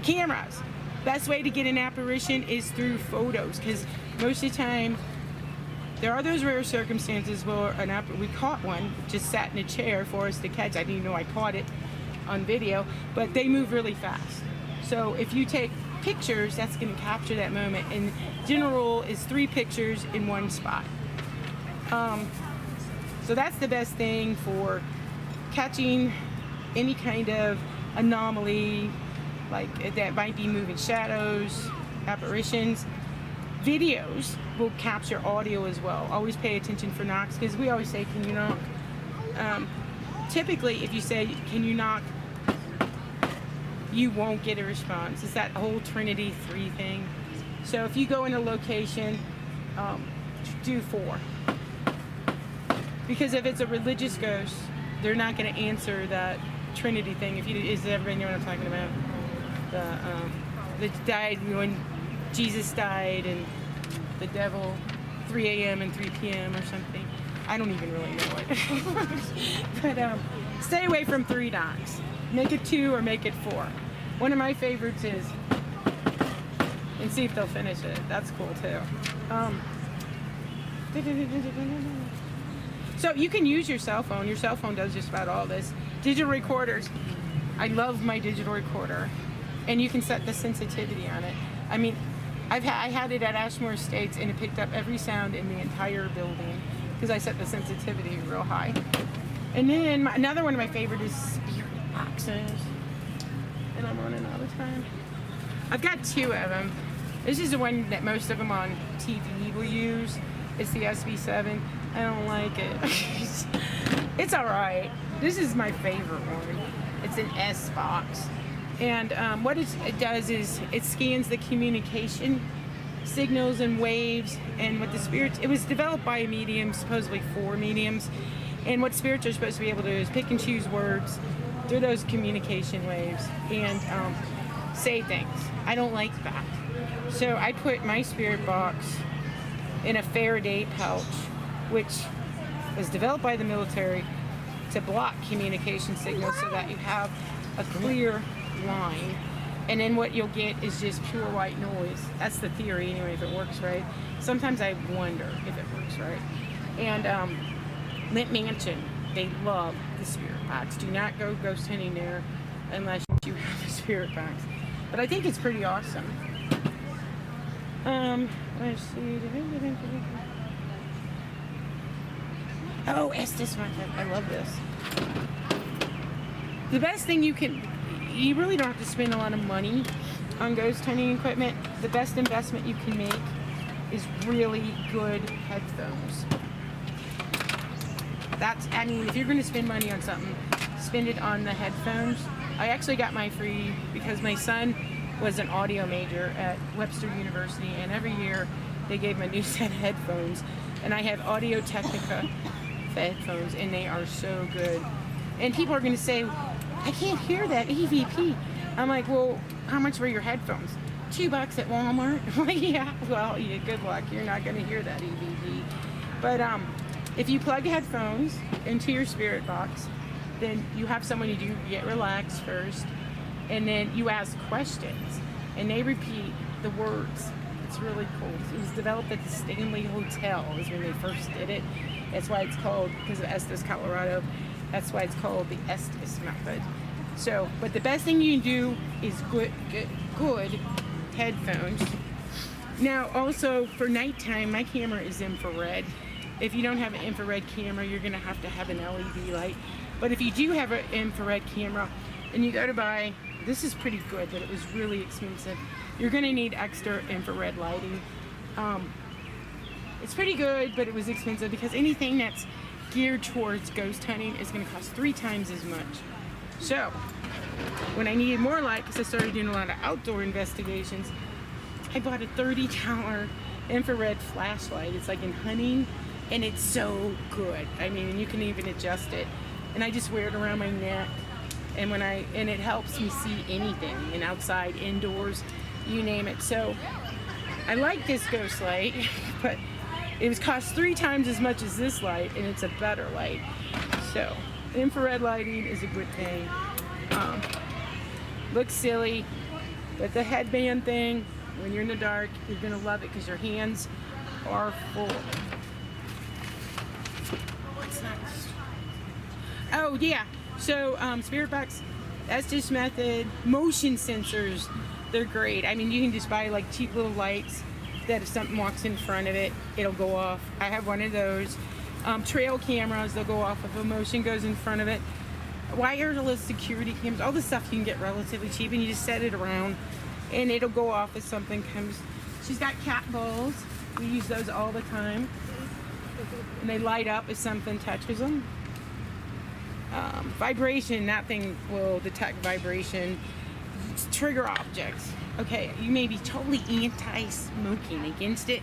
cameras. Best way to get an apparition is through photos, because most of the time, there are those rare circumstances where we caught one, just sat in a chair for us to catch. I didn't even know I caught it on video, but they move really fast. So if you take pictures, that's going to capture that moment. And general rule is 3 pictures in one spot. So that's the best thing for catching any kind of anomaly, like that might be moving shadows, apparitions. Videos will capture audio as well. Always pay attention for knocks, because we always say, can you knock? Typically, if you say, can you knock, you won't get a response. It's that whole Trinity 3 thing. So if you go in a location, do 4. Because if it's a religious ghost, they're not going to answer that Trinity thing. Is everybody know what I'm talking about? The died when Jesus died, and the devil, 3 a.m. and 3 p.m. or something. I don't even really know it. But stay away from 3 knocks. Make it 2 or make it 4. One of my favorites is, and see if they'll finish it. That's cool too. So you can use your cell phone. Your cell phone does just about all this. Digital recorders. I love my digital recorder. And you can set the sensitivity on it. I mean, I had it at Ashmore Estates, and it picked up every sound in the entire building because I set the sensitivity real high. And then another one of my favorite is spirit boxes. And I'm running out of time. I've got 2 of them. This is the one that most of them on TV will use. It's the SB7. I don't like it. It's all right. This is my favorite one. It's an S box. And what it does is it scans the communication signals and waves, and what the spirits, it was developed by a medium, supposedly 4 mediums, and what spirits are supposed to be able to do is pick and choose words through those communication waves and say things. I don't like that. So I put my spirit box in a Faraday pouch, which was developed by the military to block communication signals so that you have a clear line, and then what you'll get is just pure white noise. That's the theory anyway, if it works right. Sometimes I wonder if it works right. And Limp Mansion, they love the spirit box. Do not go ghost hunting there unless you have a spirit box. But I think it's pretty awesome. Let's see. Oh, Estes method. I love this. The best thing you really don't have to spend a lot of money on ghost hunting equipment. The best investment you can make is really good headphones. If you're going to spend money on something, spend it on the headphones. I actually got my free because my son was an audio major at Webster University, and every year they gave him a new set of headphones, and I have Audio Technica headphones, and they are so good. And people are going to say, I can't hear that EVP. I'm like, well, how much were your headphones? $2 at Walmart. I'm like, yeah, well, yeah, good luck. You're not going to hear that EVP. But if you plug headphones into your spirit box, then you have someone you get relaxed first, and then you ask questions, and they repeat the words. It's really cool. It was developed at the Stanley Hotel is when they first did it. That's why it's called, because of Estes, Colorado, that's why it's called the Estes method. So, but the best thing you can do is good headphones. Now, also for nighttime, my camera is infrared. If you don't have an infrared camera, you're gonna have to have an LED light. But if you do have an infrared camera and you go to buy, this is pretty good, but it was really expensive. You're gonna need extra infrared lighting. It's pretty good, but it was expensive because anything that's geared towards ghost hunting is gonna cost 3 times as much. So, when I needed more light, because I started doing a lot of outdoor investigations, I bought a $30 infrared flashlight. It's like in hunting, and it's so good. I mean, you can even adjust it. And I just wear it around my neck, and it helps me see anything, and outside, indoors, you name it. So I like this ghost light, but it was cost 3 times as much as this light, and it's a better light. So infrared lighting is a good thing. Looks silly, but the headband thing, when you're in the dark, you're gonna love it because your hands are full. What's next? Oh yeah, so spirit box, that's just method. Motion sensors, they're great. I mean, you can just buy like cheap little lights that if something walks in front of it, it'll go off. I have one of those. Trail cameras, they'll go off if a motion goes in front of it. Wireless security cameras, all this stuff you can get relatively cheap, and you just set it around and it'll go off if something comes. She's got cat balls. We use those all the time, and they light up if something touches them. Vibration, that thing will detect vibration. Trigger objects. Okay, you may be totally anti-smoking, against it,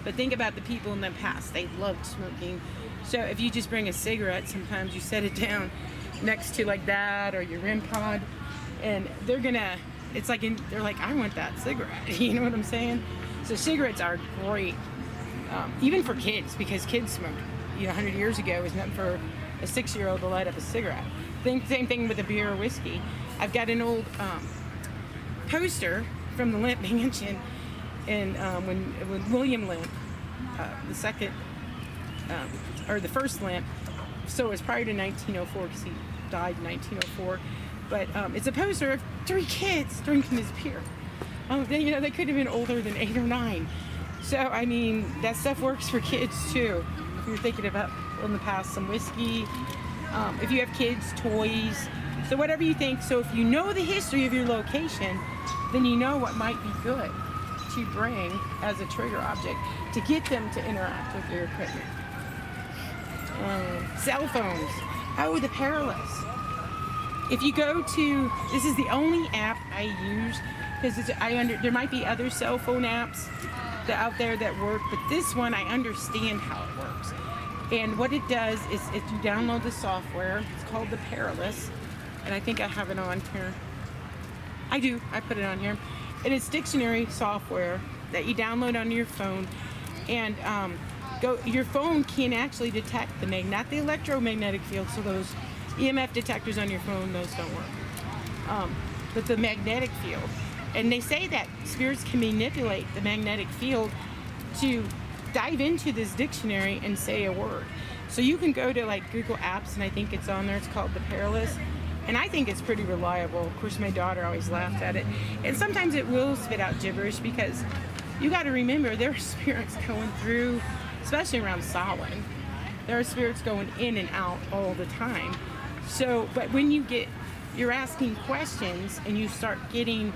but think about the people in the past. They loved smoking. So if you just bring a cigarette, sometimes you set it down next to like that or your REM pod, and they're like, I want that cigarette. You know what I'm saying? So cigarettes are great, even for kids, because kids smoked. 100 years ago, it was nothing for a 6-year-old to light up a cigarette. Same thing with a beer or whiskey. I've got an old poster from the Limp Mansion, and when William Limp, the second or the first Limp, so it was prior to 1904 because he died in 1904. But it's a poster of 3 kids drinking his beer. They could have been older than 8 or 9. So I mean, that stuff works for kids too. If you're thinking about in the past some whiskey, if you have kids, toys, so whatever you think. So if you know the history of your location, then you know what might be good to bring as a trigger object to get them to interact with your equipment. Cell phones. Oh, the Perilous. If you go to, this is the only app I use, because there might be other cell phone apps out there that work, but this one I understand how it works. And what it does is if you download the software, it's called the Perilous, and I think I have it on here. I do, I put it on here. And it's dictionary software that you download onto your phone, and your phone can actually detect not the electromagnetic field, so those EMF detectors on your phone, those don't work. but the magnetic field. And they say that spirits can manipulate the magnetic field to dive into this dictionary and say a word. So you can go to like Google Apps, and I think it's on there. It's called The Perilous. And I think it's pretty reliable. Of course, my daughter always laughed at it. And sometimes it will spit out gibberish because you got to remember there are spirits going through, especially around Samhain. There are spirits going in and out all the time. So, but when you're asking questions and you start getting,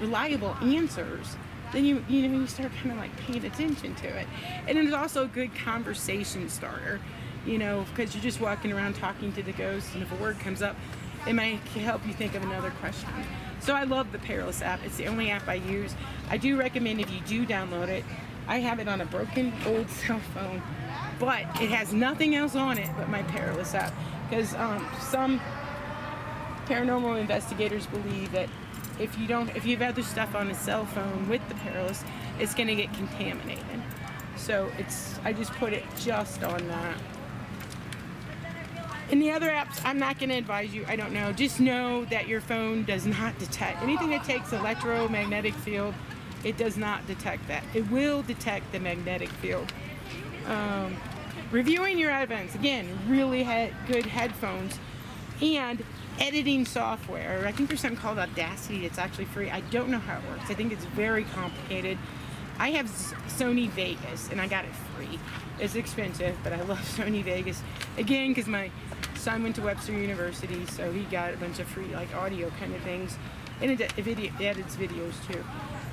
reliable answers, then you start kind of like paying attention to it. And it's also a good conversation starter, because you're just walking around talking to the ghosts, and if a word comes up, it might help you think of another question. So I love the Perilous app. It's the only app I use. I do recommend if you do download it, I have it on a broken old cell phone, but it has nothing else on it but my Perilous app, because some paranormal investigators believe that if you have other stuff on a cell phone with the Perilous, it's going to get contaminated. So I just put it just on that. In the other apps, I'm not going to advise you. I don't know. Just know that your phone does not detect anything that takes electromagnetic field. It does not detect that. It will detect the magnetic field. Reviewing your events, again, really good headphones, and editing software. I think there's something called Audacity. It's actually free. I don't know how it works. I think it's very complicated. I have Sony Vegas, and I got it free. It's expensive, but I love Sony Vegas. Again, because my son went to Webster University, so he got a bunch of free audio kind of things, and it edits videos too.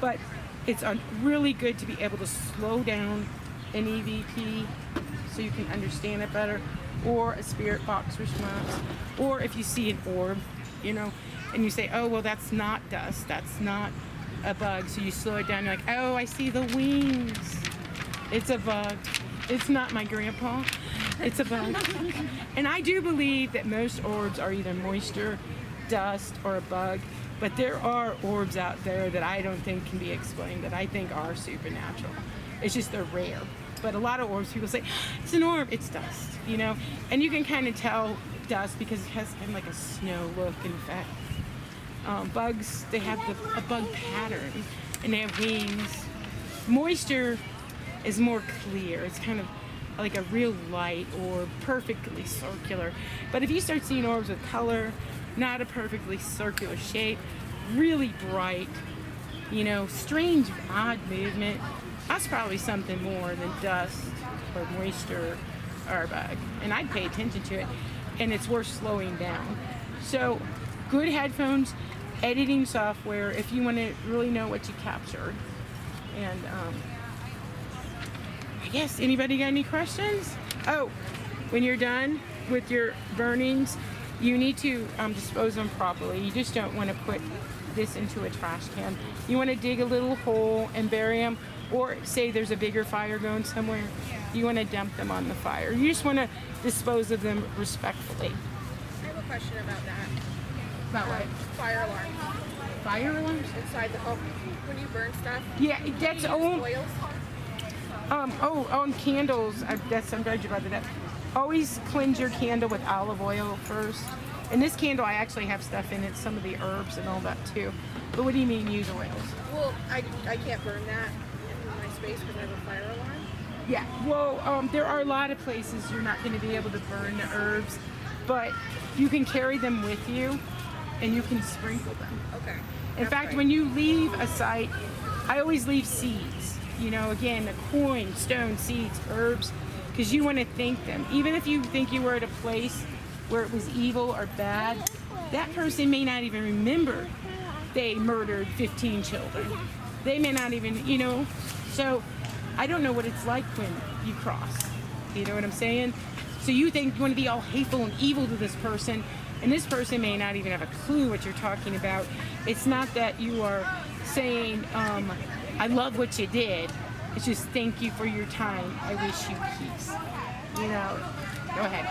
But it's really good to be able to slow down an EVP so you can understand it better, or a spirit box response, or if you see an orb, and you say, oh, well, that's not dust, that's not a bug, so you slow it down, you're like, oh, I see the wings, it's a bug, it's not my grandpa, it's a bug. And I do believe that most orbs are either moisture, dust, or a bug, but there are orbs out there that I don't think can be explained, that I think are supernatural. It's just they're rare. But a lot of orbs, people say, it's an orb, it's dust, and you can kind of tell dust because it has kind of like a snow look, in fact. Bugs, they have a bug pattern, and they have wings. Moisture is more clear. It's kind of like a real light orb, perfectly circular. But if you start seeing orbs with color, not a perfectly circular shape, really bright, strange, odd movement, that's probably something more than dust or moisture or a bug. And I'd pay attention to it, and it's worth slowing down. So good headphones, editing software if you want to really know what you captured. And I guess, anybody got any questions? Oh, when you're done with your burnings, you need to dispose them properly. You just don't want to put this into a trash can. You want to dig a little hole and bury them, or say there's a bigger fire going somewhere, you want to dump them on the fire. You just want to dispose of them respectfully. I have a question about that. About what? Fire alarms. Fire alarms? Inside the home. When you burn stuff. Yeah, that's old. Oils. On candles, I'm glad you brought that up. Always cleanse your candle with olive oil first. And this candle, I actually have stuff in it, some of the herbs and all that too. But what do you mean use oils? Well, I can't burn that in my space because I have a fire alarm. Yeah, well, there are a lot of places you're not going to be able to burn the herbs, but you can carry them with you and you can sprinkle them. Okay. In fact, when you leave a site, I always leave seeds. Again, a coin, stone, seeds, herbs, because you want to thank them. Even if you think you were at a place where it was evil or bad, that person may not even remember they murdered 15 children. They may not even, so I don't know what it's like when you cross. You know what I'm saying? So you think you want to be all hateful and evil to this person, and this person may not even have a clue what you're talking about. It's not that you are saying, I love what you did. It's just thank you for your time. I wish you peace. Go ahead.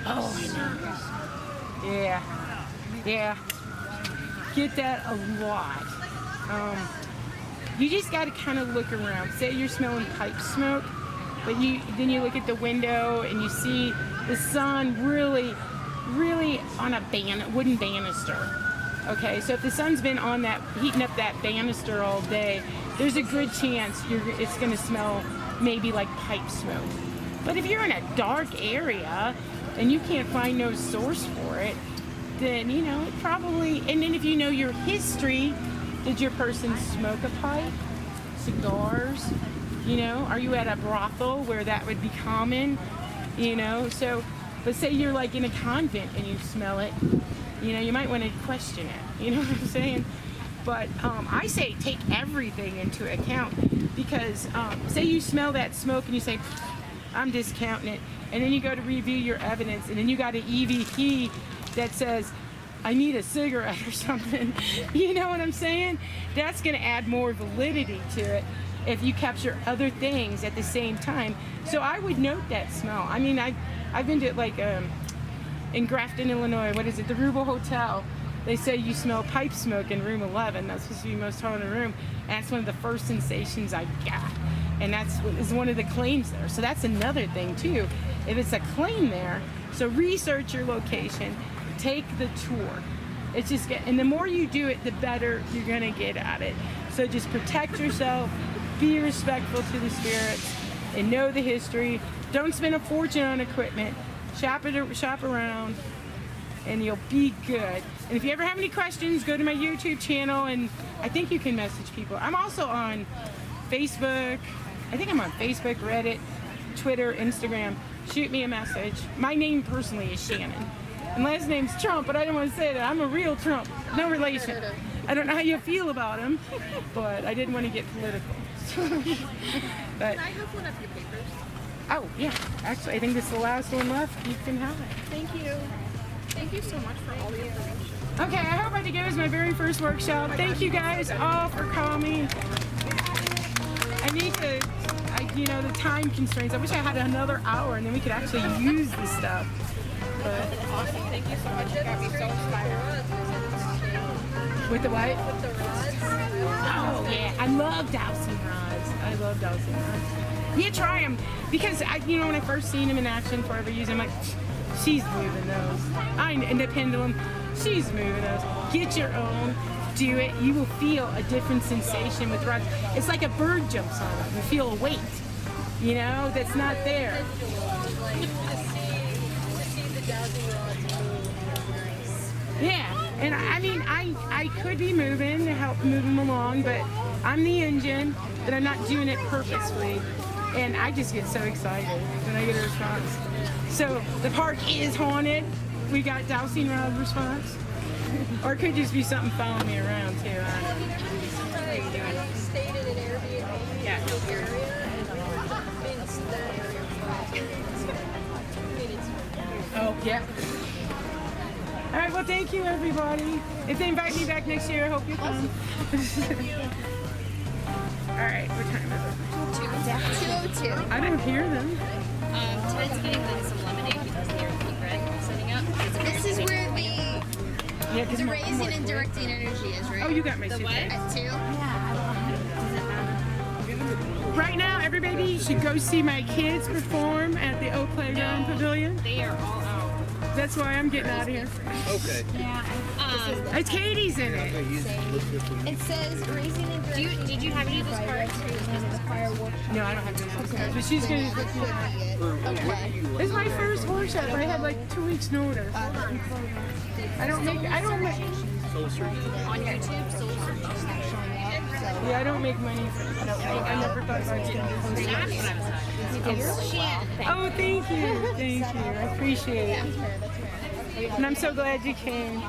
Oh, I know. Yeah. Get that a lot. you just got to kind of look around. Say you're smelling pipe smoke, but then you look at the window and you see the sun really on a wooden banister. Okay, so if the sun's been on that, heating up that banister all day, there's a good chance it's going to smell maybe like pipe smoke. But if you're in a dark area and you can't find no source for it, then you know it probably. And then if you know your history, did your person smoke a pipe, cigars? You know, are you at a brothel where that would be common? You know, so. But say you're like in a convent and you smell it, you know, you might want to question it. You know what I'm saying? But I say take everything into account because say you smell that smoke and you say, I'm discounting it. And then you go to review your evidence and then you got an EVP that says, I need a cigarette or something. You know what I'm saying? That's going to add more validity to it if you capture other things at the same time. So I would note that smell. I mean, I've been to like in Grafton, Illinois, what is it, the Rubel Hotel. They say you smell pipe smoke in room 11. That's supposed to be the most haunted room. And that's one of the first sensations I got. And that's is one of the claims there. So that's another thing too. If it's a claim there, so research your location, take the tour. It's just and the more you do it, the better you're gonna get at it. So just protect yourself, be respectful to the spirits, and know the history. Don't spend a fortune on equipment. Shop around, and you'll be good. And if you ever have any questions, go to my YouTube channel, and I think you can message people. I'm also on Facebook. I think I'm on Facebook, Reddit, Twitter, Instagram. Shoot me a message. My name personally is Shannon. And last name's Trump, but I didn't want to say that. I'm a real Trump. No relation. I don't know how you feel about him, but I didn't want to get political. But, Can I have one of your papers? oh, yeah. Actually, I think this is the last one left. You can have it. Thank you. Thank you so much for all the information. Okay, I hope I did good. It was my very first workshop. Thank you guys all for coming. I need to, you know, the time constraints. I wish I had another hour and then we could actually use this stuff. But Awesome. Thank you so much. You got me so inspired. with the what? With the rods. Oh, yeah. I love dowsing rods. I love dowsing rods. Yeah, try them. Because, you know, when I first seen them in action before I ever used them, I'm like, she's moving those. And the pendulum, she's moving those. Get your own. Do it. You will feel a different sensation with rods. It's like a bird jumps on them. You feel a weight, you know, that's not there. Yeah, and I mean, I could be moving to help move them along, but I'm the engine, but I'm not doing it purposefully. And I just get so excited when I get a response. So the park is haunted. We got dowsing rod response. Or it could just be something following me around too. I don't know. Stayed in an Airbnb Yeah. area and that area. Oh, yeah. All right, well, thank you, everybody. If they invite me back next year, I hope you come. All right, what time is it? 202. I don't hear them. Ted's getting them some lemonade because they're pink red setting up. This is where Yeah, 'cause the I'm raising more- and directing energy is, right? Oh, you got my The suitcase. what? At 2? Right now, everybody should go see my kids perform at the Oak Playground Pavilion. They are all out. That's why I'm getting out of here. Okay. Katie's in it. It says raising and directing. Did you have any of those cards? No, I don't have any cards, but she's gonna. Okay. This is my first workshop. I had like 2 weeks notice. I don't make. On YouTube, Soul Search. Yeah, I don't make money. I never thought I was gonna do That's this. what I was saying. Oh, thank you. Thank you. I appreciate it. And I'm so glad you came.